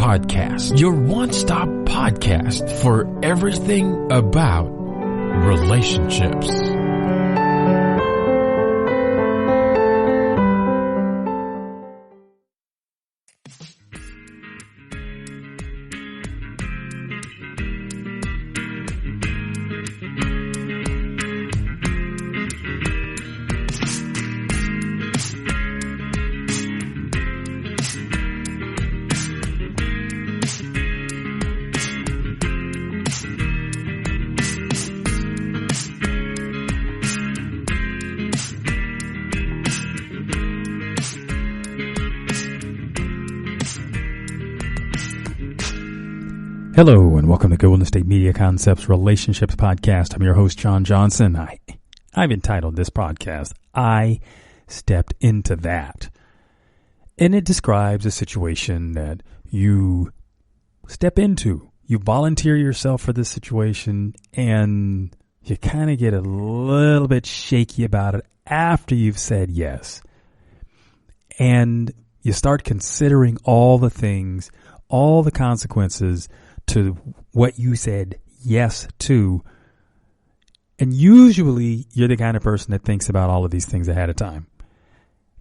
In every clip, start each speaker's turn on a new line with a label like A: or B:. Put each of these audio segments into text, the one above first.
A: Podcast, your one-stop podcast for everything about relationships.
B: Hello and welcome to Golden State Media Concepts Relationships Podcast. I'm your host, John Johnson. I've entitled this podcast, I Stepped Into That. And it describes a situation that you step into. You volunteer yourself for this situation and you kind of get a little bit shaky about it after you've said yes. And you start considering all the things, all the consequences to what you said yes to. And usually you're the kind of person that thinks about all of these things ahead of time.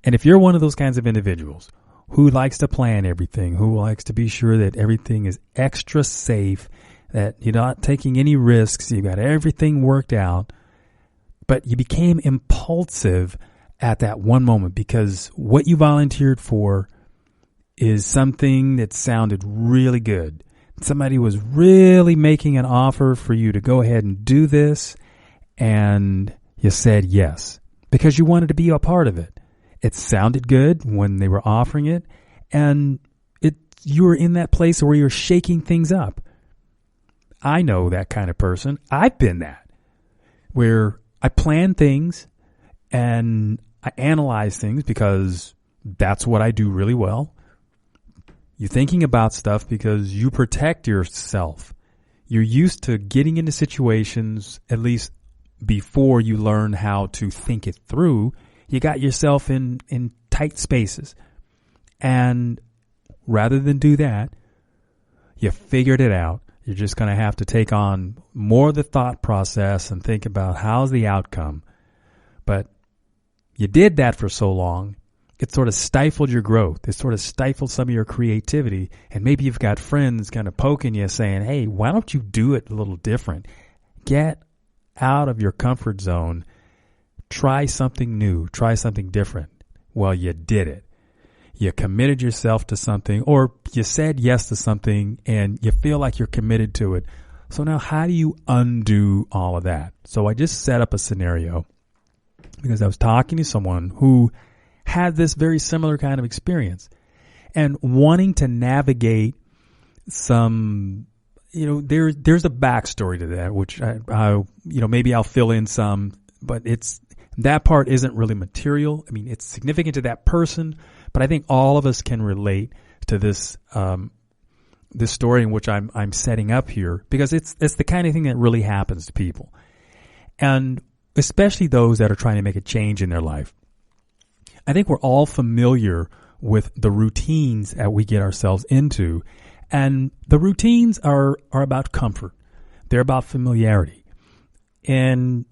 B: And if you're one of those kinds of individuals who likes to plan everything, who likes to be sure that everything is extra safe, that you're not taking any risks, you've got everything worked out, but you became impulsive at that one moment because what you volunteered for is something that sounded really good. Somebody was really making an offer for you to go ahead and do this, and you said yes because you wanted to be a part of it. It sounded good when they were offering it, and you were in that place where you're shaking things up. I know that kind of person. I've been that, where I plan things and I analyze things because that's what I do really well. You're thinking about stuff because you protect yourself. You're used to getting into situations, at least before you learn how to think it through. You got yourself in tight spaces. And rather than do that, you figured it out. You're just going to have to take on more of the thought process and think about how's the outcome. But you did that for so long. It sort of stifled your growth. It sort of stifled some of your creativity. And maybe you've got friends kind of poking you saying, hey, why don't you do it a little different? Get out of your comfort zone. Try something new. Try something different. Well, you did it. You committed yourself to something, or you said yes to something and you feel like you're committed to it. So now how do you undo all of that? So I just set up a scenario because I was talking to someone who had this very similar kind of experience and wanting to navigate some, there's a backstory to that, which I maybe I'll fill in some, but that part isn't really material. I mean, it's significant to that person, but I think all of us can relate to this story in which I'm setting up here because it's the kind of thing that really happens to people. And especially those that are trying to make a change in their life. I think we're all familiar with the routines that we get ourselves into. And the routines are about comfort. They're about familiarity. And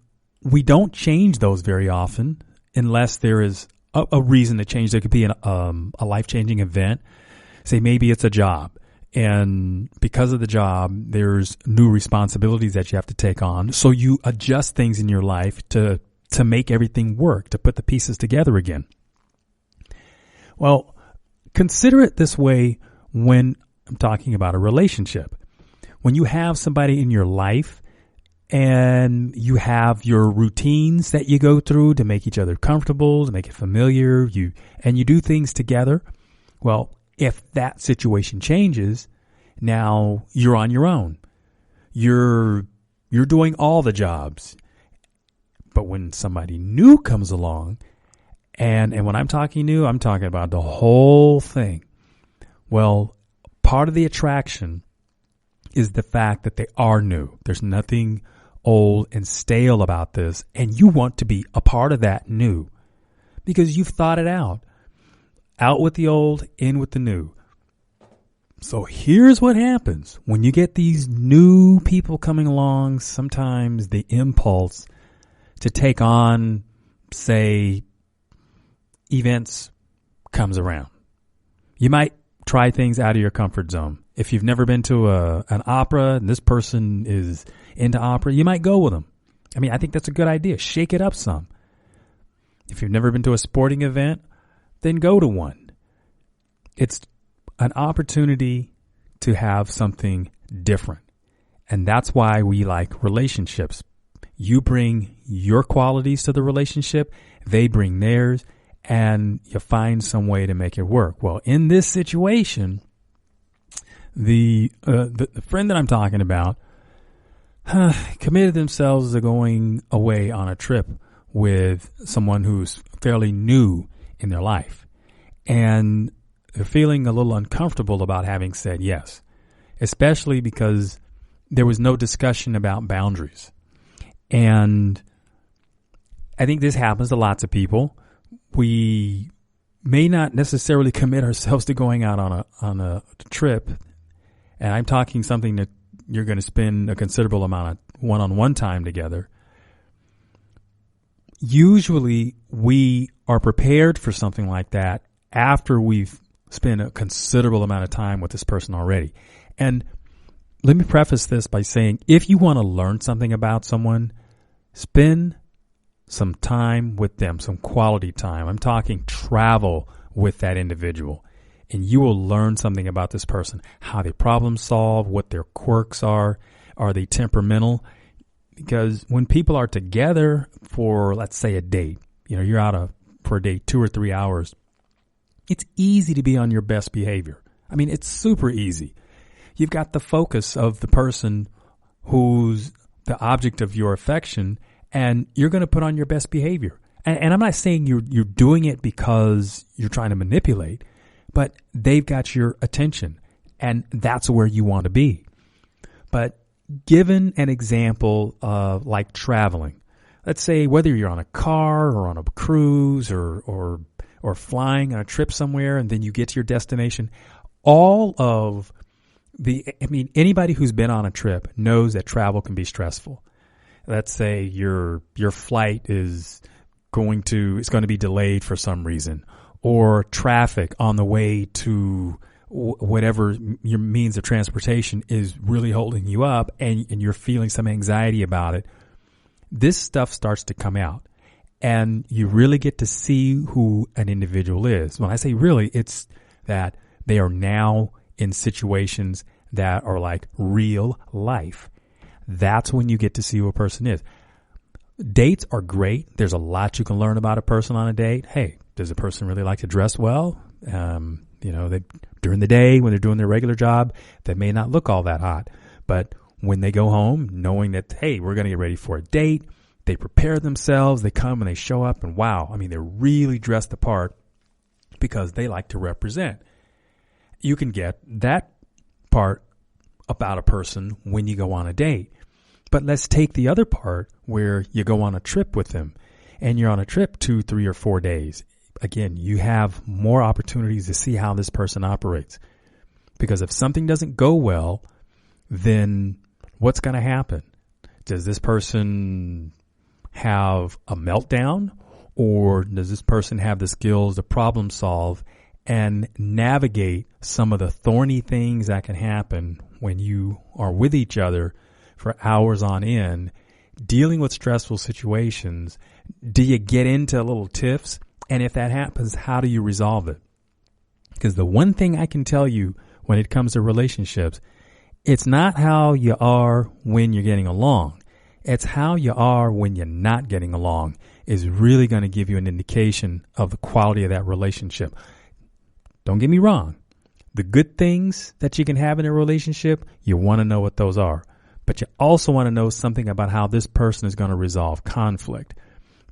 B: we don't change those very often unless there is a reason to change. There could be a life-changing event. Say maybe it's a job. And because of the job, there's new responsibilities that you have to take on. So you adjust things in your life to make everything work, to put the pieces together again. Well, consider it this way when I'm talking about a relationship. When you have somebody in your life and you have your routines that you go through to make each other comfortable, to make it familiar, you do things together. Well, if that situation changes, now you're on your own. You're doing all the jobs. But when somebody new comes along, and when I'm talking new, I'm talking about the whole thing. Well, part of the attraction is the fact that they are new. There's nothing old and stale about this, and you want to be a part of that new because you've thought it out. Out with the old, in with the new. So here's what happens when you get these new people coming along. Sometimes the impulse to take on, say, events comes around. You might try things out of your comfort zone. If you've never been to an opera and this person is into opera, you might go with them. I mean, I think that's a good idea. Shake it up some. If you've never been to a sporting event, then go to one. It's an opportunity to have something different. And that's why we like relationships. You bring your qualities to the relationship, they bring theirs, and you find some way to make it work. Well, in this situation, the friend that I'm talking about committed themselves to going away on a trip with someone who's fairly new in their life. And they're feeling a little uncomfortable about having said yes, especially because there was no discussion about boundaries. And I think this happens to lots of people. We may not necessarily commit ourselves to going out on a trip. And I'm talking something that you're going to spend a considerable amount of one-on-one time together. Usually we are prepared for something like that after we've spent a considerable amount of time with this person already. And let me preface this by saying, if you want to learn something about someone, spend some time with them, some quality time. I'm talking travel with that individual. And you will learn something about this person, how they problem solve, what their quirks are they temperamental? Because when people are together for, let's say, a date, you're out for a date 2 or 3 hours, it's easy to be on your best behavior. I mean, it's super easy. You've got the focus of the person who's the object of your affection, and you're going to put on your best behavior. And I'm not saying you're doing it because you're trying to manipulate, but they've got your attention, and that's where you want to be. But given an example of like traveling, let's say whether you're on a car or on a cruise or flying on a trip somewhere, and then you get to your destination, anybody who's been on a trip knows that travel can be stressful. Let's say your flight is going to be delayed for some reason, or traffic on the way to whatever your means of transportation is really holding you up, and you're feeling some anxiety about it. This stuff starts to come out, and you really get to see who an individual is. When I say really, it's that they are now in situations that are like real life. That's when you get to see who a person is. Dates are great. There's a lot you can learn about a person on a date. Hey, does a person really like to dress well? During the day when they're doing their regular job, they may not look all that hot. But when they go home, knowing that, hey, we're going to get ready for a date, they prepare themselves, they come and they show up, and wow, I mean, they're really dressed the part because they like to represent. You can get that part about a person when you go on a date. But let's take the other part where you go on a trip with them, and you're on a trip 2, 3, or 4 days. Again, you have more opportunities to see how this person operates. Because if something doesn't go well, then what's going to happen? Does this person have a meltdown, or does this person have the skills to problem solve and navigate some of the thorny things that can happen when you are with each other for hours on end, dealing with stressful situations? Do you get into little tiffs? And if that happens, how do you resolve it? Because the one thing I can tell you when it comes to relationships, it's not how you are when you're getting along. It's how you are when you're not getting along is really going to give you an indication of the quality of that relationship. Don't get me wrong. The good things that you can have in a relationship, you want to know what those are. But you also want to know something about how this person is going to resolve conflict,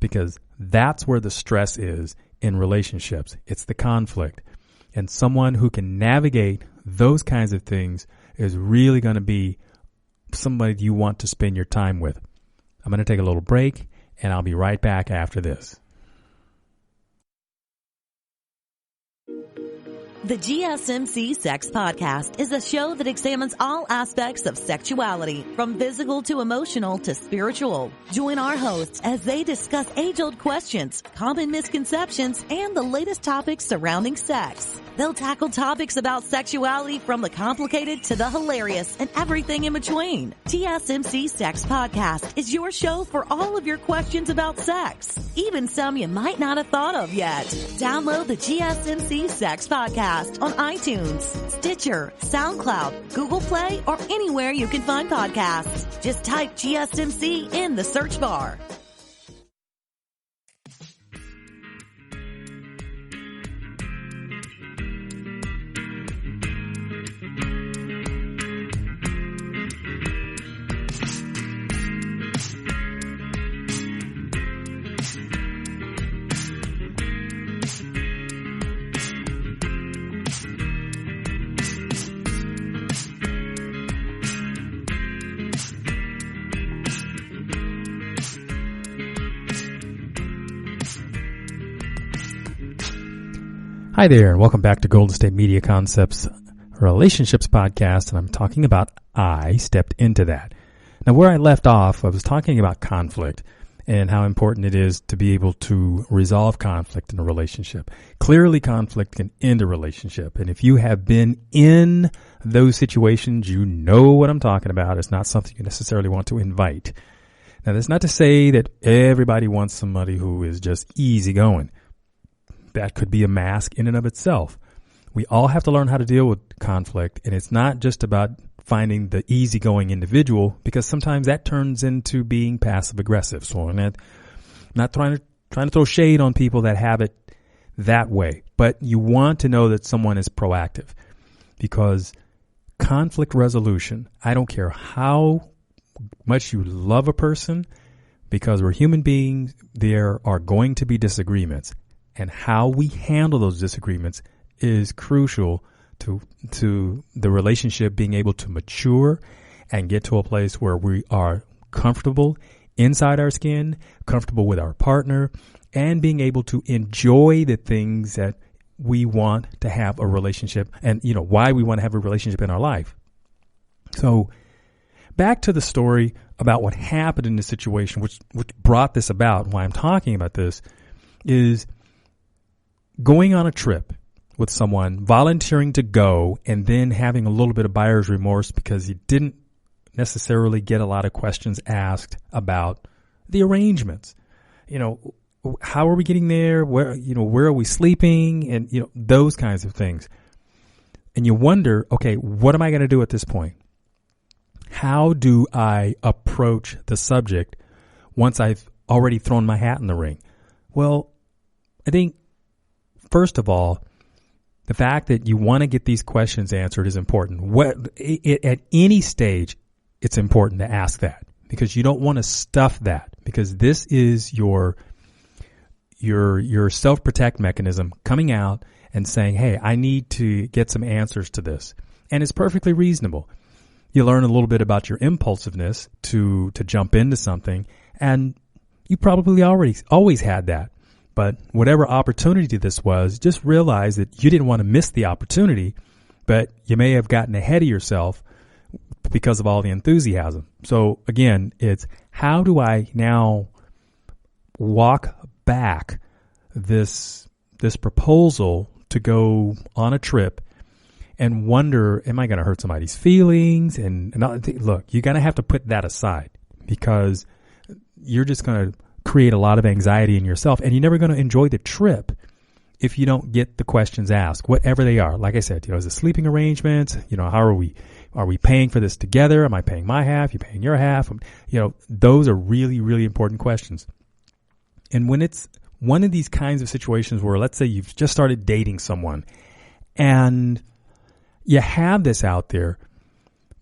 B: because that's where the stress is in relationships. It's the conflict. And someone who can navigate those kinds of things is really going to be somebody you want to spend your time with. I'm going to take a little break, and I'll be right back after this.
C: The GSMC Sex Podcast is a show that examines all aspects of sexuality, from physical to emotional to spiritual. Join our hosts as they discuss age-old questions, common misconceptions, and the latest topics surrounding sex. They'll tackle topics about sexuality from the complicated to the hilarious and everything in between. GSMC Sex Podcast is your show for all of your questions about sex, even some you might not have thought of yet. Download the GSMC Sex Podcast on iTunes, Stitcher, SoundCloud, Google Play, or anywhere you can find podcasts. Just type GSMC in the search bar.
B: Hi there, and welcome back to Golden State Media Concepts Relationships Podcast, and I'm talking about I stepped into that. Now, where I left off, I was talking about conflict and how important it is to be able to resolve conflict in a relationship. Clearly, conflict can end a relationship, and if you have been in those situations, you know what I'm talking about. It's not something you necessarily want to invite. Now, that's not to say that everybody wants somebody who is just easygoing. That could be a mask in and of itself. We all have to learn how to deal with conflict, and it's not just about finding the easygoing individual, because sometimes that turns into being passive aggressive. So I'm not trying to throw shade on people that have it that way, but you want to know that someone is proactive, because conflict resolution, I don't care how much you love a person, because we're human beings, there are going to be disagreements. And how we handle those disagreements is crucial to the relationship being able to mature and get to a place where we are comfortable inside our skin, comfortable with our partner, and being able to enjoy the things that we want to have a relationship and, why we want to have a relationship in our life. So back to the story about what happened in this situation, which brought this about, why I'm talking about this, is going on a trip with someone, volunteering to go, and then having a little bit of buyer's remorse because you didn't necessarily get a lot of questions asked about the arrangements. How are we getting there? Where are we sleeping? And, those kinds of things. And you wonder, okay, what am I going to do at this point? How do I approach the subject once I've already thrown my hat in the ring? Well, I think, first of all, the fact that you want to get these questions answered is important. At any stage, it's important to ask that, because you don't want to stuff that, because this is your self-protect mechanism coming out and saying, hey, I need to get some answers to this. And it's perfectly reasonable. You learn a little bit about your impulsiveness to jump into something, and you probably always had that. But whatever opportunity this was, just realize that you didn't want to miss the opportunity, but you may have gotten ahead of yourself because of all the enthusiasm. So again, it's how do I now walk back this proposal to go on a trip and wonder, am I going to hurt somebody's feelings? And look, you're going to have to put that aside, because you're just going to create a lot of anxiety in yourself, and you're never going to enjoy the trip if you don't get the questions asked, whatever they are. Like I said, is it sleeping arrangements? How are we paying for this together? Am I paying my half? You paying your half? Those are really, really important questions. And when it's one of these kinds of situations where, let's say you've just started dating someone and you have this out there,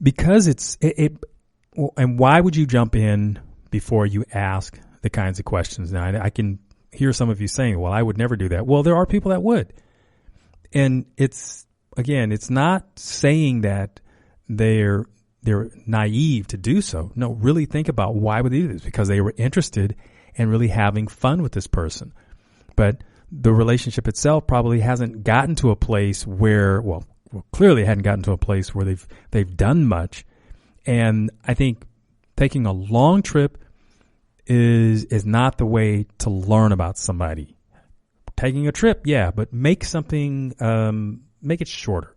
B: because and why would you jump in before you ask the kinds of questions? Now, I can hear some of you saying, well, I would never do that. Well, there are people that would. And it's not saying that they're naive to do so. No, really think about why would they do this? Because they were interested in really having fun with this person. But the relationship itself probably hasn't gotten to a place where, well, clearly hadn't gotten to a place where they've done much. And I think taking a long trip is not the way to learn about somebody. Taking a trip, yeah, but make something, make it shorter.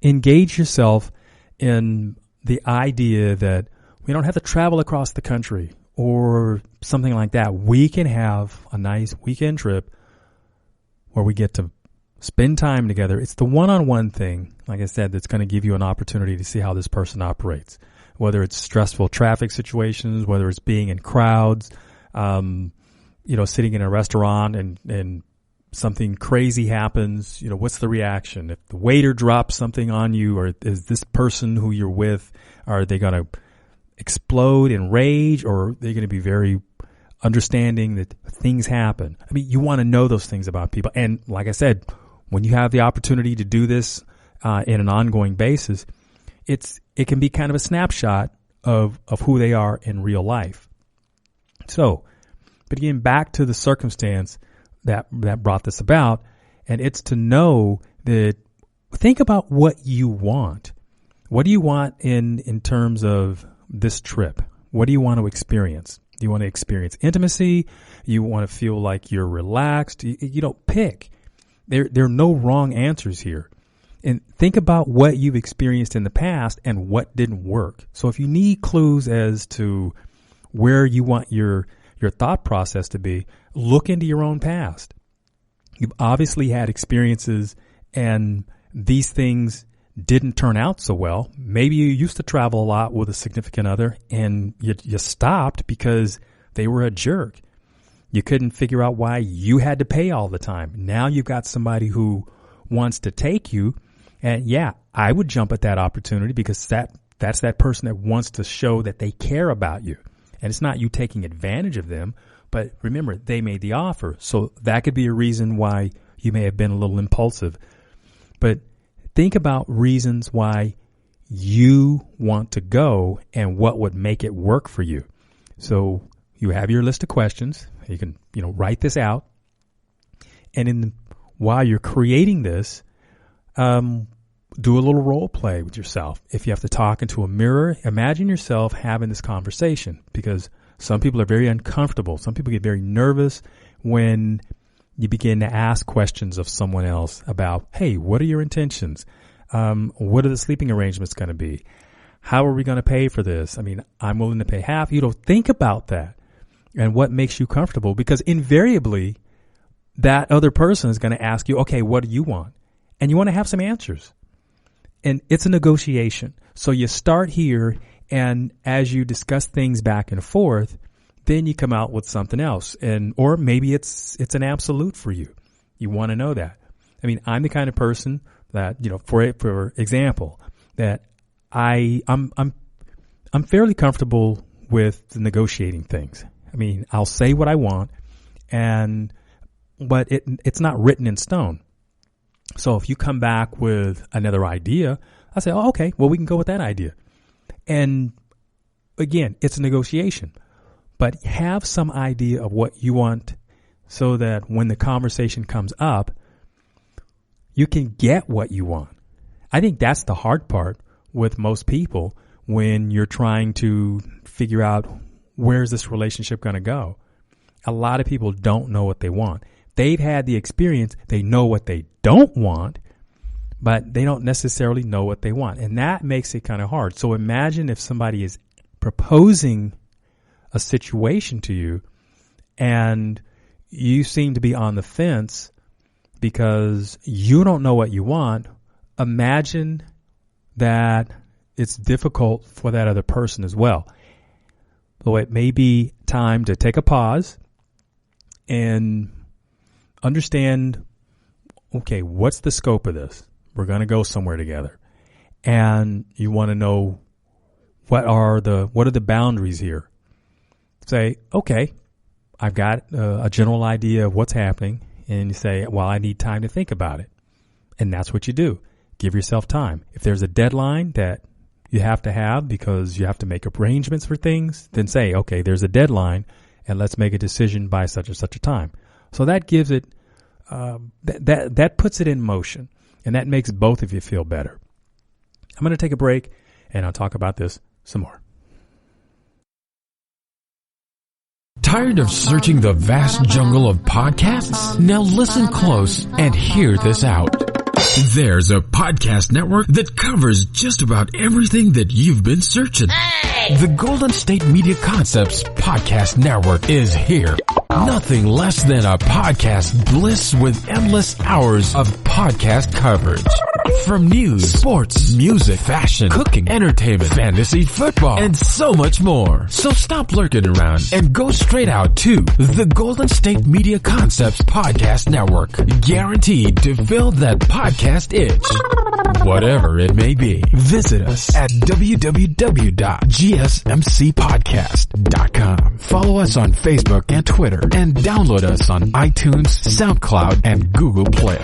B: Engage yourself in the idea that we don't have to travel across the country or something like that. We can have a nice weekend trip where we get to spend time together. It's the one-on-one thing, like I said, that's going to give you an opportunity to see how this person operates, whether it's stressful traffic situations, whether it's being in crowds, sitting in a restaurant and something crazy happens. What's the reaction? If the waiter drops something on you, or is this person who you're with, are they going to explode in rage, or are they going to be very understanding that things happen? I mean, you want to know those things about people. And like I said, when you have the opportunity to do this in an ongoing basis, it can be kind of a snapshot of who they are in real life. So, but again, back to the circumstance that brought this about, and it's to know that, think about what you want. What do you want in terms of this trip? What do you want to experience? Do you want to experience intimacy? You want to feel like you're relaxed? Pick. There are no wrong answers here. And think about what you've experienced in the past and what didn't work. So if you need clues as to where you want your thought process to be, look into your own past. You've obviously had experiences and these things didn't turn out so well. Maybe you used to travel a lot with a significant other and you stopped because they were a jerk. You couldn't figure out why you had to pay all the time. Now you've got somebody who wants to take you. And yeah, I would jump at that opportunity because that's that person that wants to show that they care about you. And it's not you taking advantage of them, but remember, they made the offer. So that could be a reason why you may have been a little impulsive. But think about reasons why you want to go and what would make it work for you. So you have your list of questions. You can, write this out. And while you're creating this, do a little role play with yourself. If you have to talk into a mirror, imagine yourself having this conversation, because some people are very uncomfortable. Some people get very nervous when you begin to ask questions of someone else about, hey, what are your intentions? What are the sleeping arrangements going to be? How are we going to pay for this? I mean, I'm willing to pay half. Think about that and what makes you comfortable, because invariably that other person is going to ask you, okay, what do you want? And you want to have some answers. And it's a negotiation. So you start here, and as you discuss things back and forth, then you come out with something else. Or maybe it's an absolute for you. You want to know that. I mean, I'm the kind of person that, for example, that I'm fairly comfortable with negotiating things. I mean, I'll say what I want, but it's not written in stone. So if you come back with another idea, I say, oh, okay, well, we can go with that idea. And again, it's a negotiation, but have some idea of what you want so that when the conversation comes up, you can get what you want. I think that's the hard part with most people when you're trying to figure out where's this relationship going to go. A lot of people don't know what they want. They've had the experience. They know what they don't want, but they don't necessarily know what they want. And that makes it kind of hard. So imagine if somebody is proposing a situation to you and you seem to be on the fence because you don't know what you want. Imagine that it's difficult for that other person as well. So it may be time to take a pause and understand, okay, what's the scope of this? We're going to go somewhere together. And you want to know what are the boundaries here? Say, okay, I've got a general idea of what's happening. And you say, well, I need time to think about it. And that's what you do. Give yourself time. If there's a deadline that you have to have because you have to make arrangements for things, then say, okay, there's a deadline and let's make a decision by such and such a time. So that gives it, that puts it in motion, and that makes both of you feel better. I'm going to take a break, and I'll talk about this some more.
A: Tired of searching the vast jungle of podcasts? Now listen close and hear this out. There's a podcast network that covers just about everything that you've been searching. The Golden State Media Concepts Podcast Network is here. Nothing less than a podcast bliss with endless hours of podcast coverage. From news, sports, music, fashion, cooking, entertainment, fantasy, football, and so much more. So stop lurking around and go straight out to the Golden State Media Concepts Podcast Network. Guaranteed to fill that podcast itch. Whatever it may be. Visit us at www.gsmcpodcast.com. Follow us on Facebook and Twitter, and download us on iTunes, SoundCloud, and Google Play.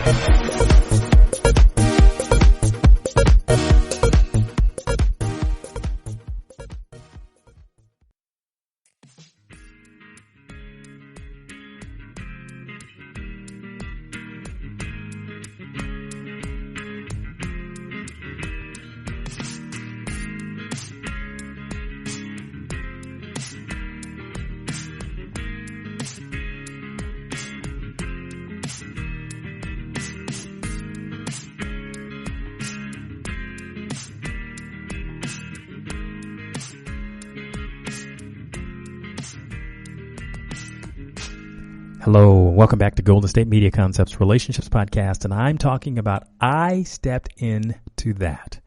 B: Hello, welcome back to Golden State Media Concepts Relationships Podcast, and I'm talking about I stepped into that.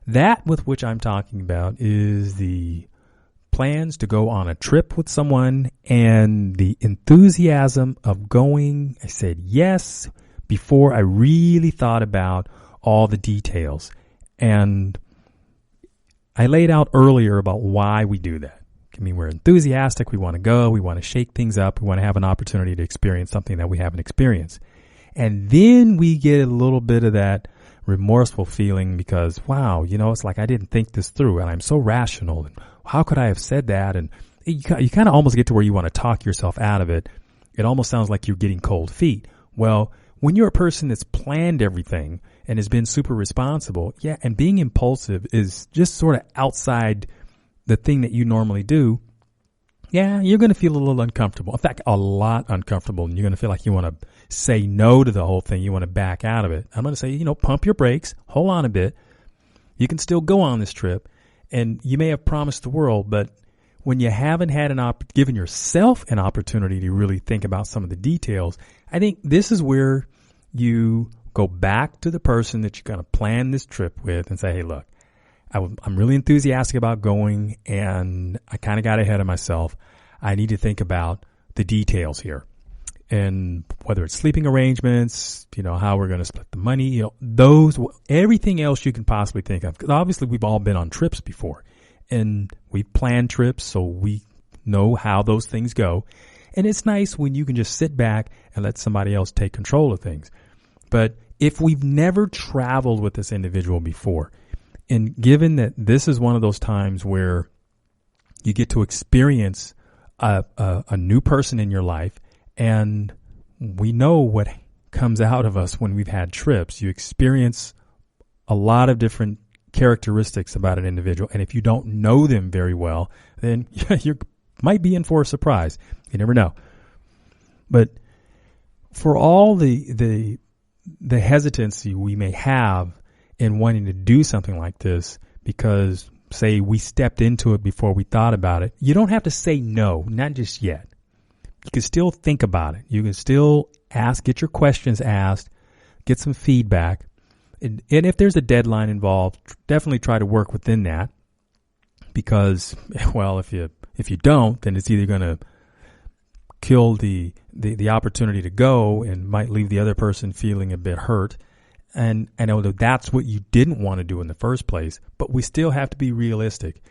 B: That with which I'm talking about is the plans to go on a trip with someone and the enthusiasm of going. I said yes before I really thought about all the details. And I laid out earlier about why we do that. I mean, we're enthusiastic. We want to go. We want to shake things up. We want to have an opportunity to experience something that we haven't experienced. And then we get a little bit of that remorseful feeling because, wow, it's like I didn't think this through and I'm so rational. And how could I have said that? And you kind of almost get to where you want to talk yourself out of it. It almost sounds like you're getting cold feet. Well, when you're a person that's planned everything and has been super responsible, and being impulsive is just sort of outside the thing that you normally do, you're going to feel a little uncomfortable. In fact, a lot uncomfortable. And you're going to feel like you want to say no to the whole thing. You want to back out of it. I'm going to say, pump your brakes, hold on a bit. You can still go on this trip, and you may have promised the world, but when you haven't had given yourself an opportunity to really think about some of the details, I think this is where you go back to the person that you're going to plan this trip with and say, hey, look, I'm really enthusiastic about going, and I kind of got ahead of myself. I need to think about the details here, and whether it's sleeping arrangements, how we're going to split the money, everything else you can possibly think of. Because obviously we've all been on trips before, and we've planned trips, so we know how those things go. And it's nice when you can just sit back and let somebody else take control of things. But if we've never traveled with this individual before, and given that this is one of those times where you get to experience a new person in your life, and we know what comes out of us when we've had trips. You experience a lot of different characteristics about an individual, and if you don't know them very well, then you might be in for a surprise. You never know. But for all the hesitancy we may have in wanting to do something like this, because say we stepped into it before we thought about it, you don't have to say no, not just yet. You can still think about it. You can still get your questions asked, get some feedback. And if there's a deadline involved, definitely try to work within that, because, well, if you don't, then it's either going to kill the opportunity to go and might leave the other person feeling a bit hurt. And I know that that's what you didn't want to do in the first place, but we still have to be realistic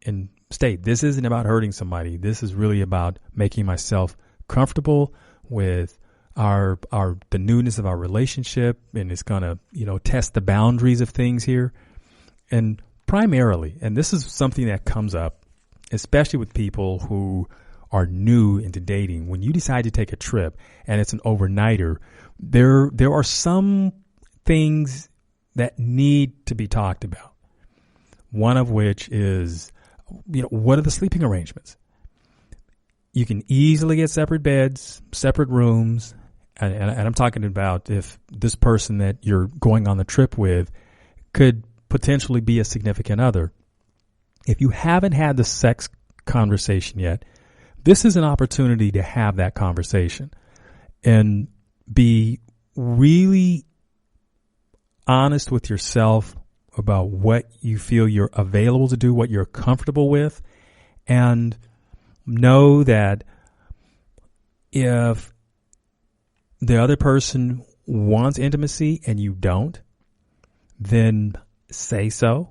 B: and state this isn't about hurting somebody. This is really about making myself comfortable with the newness of our relationship, and it's going to, test the boundaries of things here. And primarily, and this is something that comes up, especially with people who are new into dating, when you decide to take a trip and it's an overnighter, there are some things that need to be talked about. One of which is, what are the sleeping arrangements? You can easily get separate beds, separate rooms, and I'm talking about if this person that you're going on the trip with could potentially be a significant other. If you haven't had the sex conversation yet, this is an opportunity to have that conversation and be really honest with yourself about what you feel you're available to do, what you're comfortable with, and know that if the other person wants intimacy and you don't, then say so.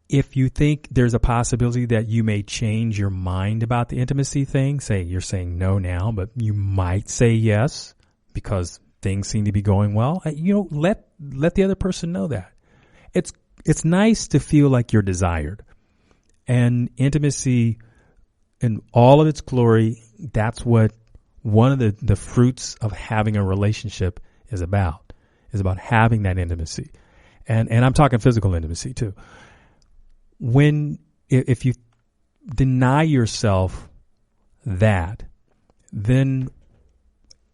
B: If you think there's a possibility that you may change your mind about the intimacy thing, say you're saying no now, but you might say yes because things seem to be going well, let the other person know that. It's nice to feel like you're desired. And intimacy in all of its glory, that's what one of the fruits of having a relationship is about having that intimacy. And I'm talking physical intimacy too. If you deny yourself that, then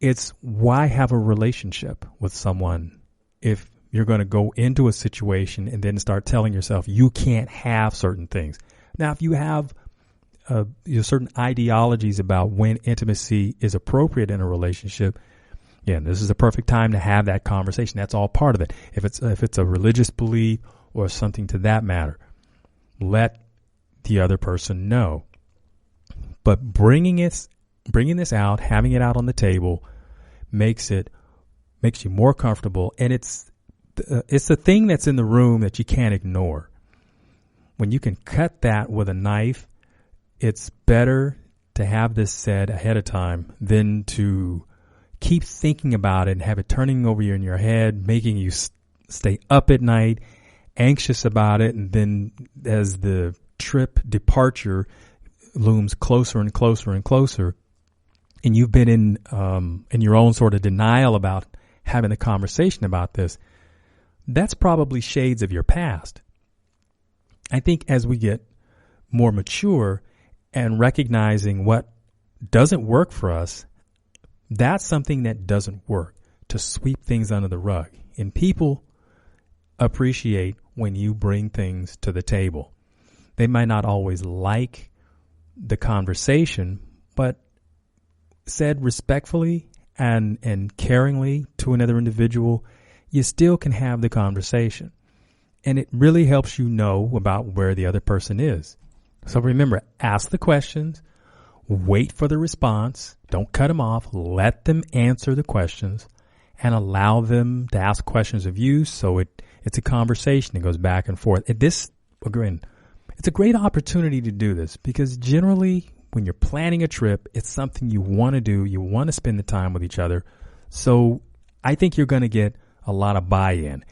B: it's why have a relationship with someone if you're going to go into a situation and then start telling yourself you can't have certain things. Now, if you have certain ideologies about when intimacy is appropriate in a relationship, this is the perfect time to have that conversation. That's all part of it. If it's a religious belief or something to that matter, let the other person know. But bringing this out, having it out on the table, makes you more comfortable, and it's the thing that's in the room that you can't ignore. When you can cut that with a knife, it's better to have this said ahead of time than to keep thinking about it and have it turning over in your head, making you stay up at night, anxious about it, and then as the trip departure looms closer and closer and closer, and you've been in your own sort of denial about having a conversation about this, that's probably shades of your past. I think as we get more mature and recognizing what doesn't work for us, that's something that doesn't work, to sweep things under the rug. And people appreciate when you bring things to the table. They might not always like the conversation, but said respectfully and caringly to another individual, you still can have the conversation. And it really helps you know about where the other person is. So remember, ask the questions, wait for the response, don't cut them off, let them answer the questions, and allow them to ask questions of you so it's a conversation that goes back and forth. It's a great opportunity to do this because generally when you're planning a trip, it's something you want to do. You want to spend the time with each other. So I think you're going to get a lot of buy-in.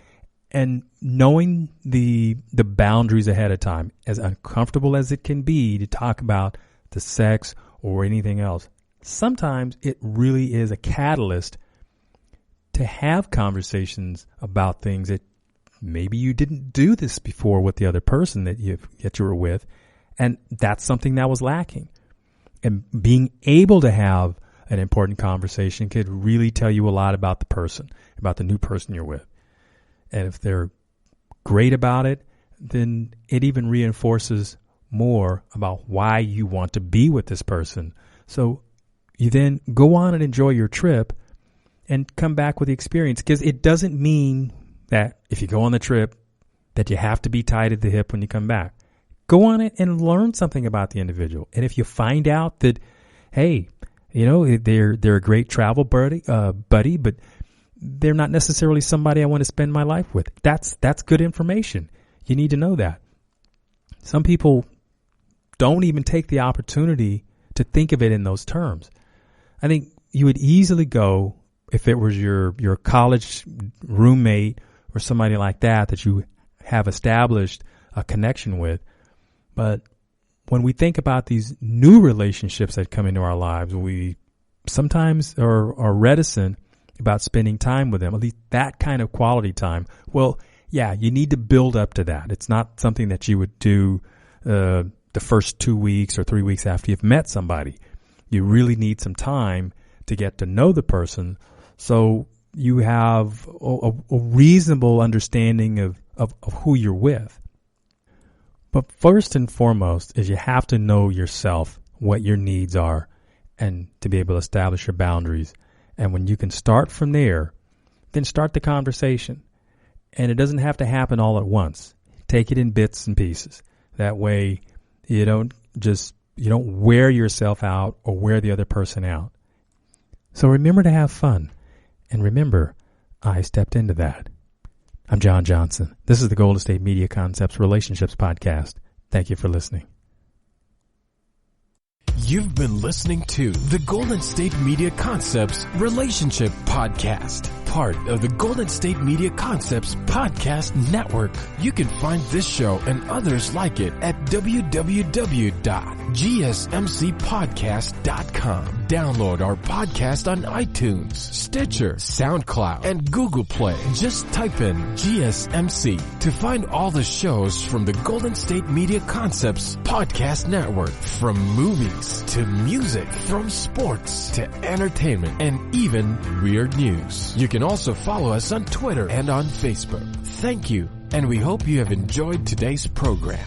B: And knowing the boundaries ahead of time, as uncomfortable as it can be to talk about the sex or anything else, sometimes it really is a catalyst to have conversations about things that maybe you didn't do this before with the other person that you were with, and that's something that was lacking. And being able to have an important conversation could really tell you a lot about the person, about the new person you're with. And if they're great about it, then it even reinforces more about why you want to be with this person. So you then go on and enjoy your trip and come back with the experience, because it doesn't mean that if you go on the trip that you have to be tied at the hip when you come back. Go on it and learn something about the individual. And if you find out that, hey, they're a great travel buddy, but they're not necessarily somebody I want to spend my life with, that's good information. You need to know that. Some people don't even take the opportunity to think of it in those terms. I think you would easily go, if it was your college roommate or somebody like that you have established a connection with. But when we think about these new relationships that come into our lives, we sometimes are reticent about spending time with them, at least that kind of quality time. Well, yeah, you need to build up to that. It's not something that you would do the first 2 weeks or 3 weeks after you've met somebody. You really need some time to get to know the person so you have a reasonable understanding of who you're with. But first and foremost is you have to know yourself, what your needs are, and to be able to establish your boundaries. And when you can start from there, then start the conversation. And it doesn't have to happen all at once. Take it in bits and pieces. That way you don't wear yourself out or wear the other person out. So remember to have fun. And remember, I stepped into that. I'm John Johnson. This is the Golden State Media Concepts Relationships Podcast. Thank you for listening.
A: You've been listening to the Golden State Media Concepts Relationship Podcast, part of the Golden State Media Concepts Podcast Network. You can find this show and others like it at www.gsmcpodcast.com. Download our podcast on iTunes, Stitcher, SoundCloud, and Google Play. Just type in GSMC to find all the shows from the Golden State Media Concepts Podcast Network, from movies to music, from sports to entertainment, and even weird news. You can also follow us on Twitter and on Facebook. Thank you, and we hope you have enjoyed today's program.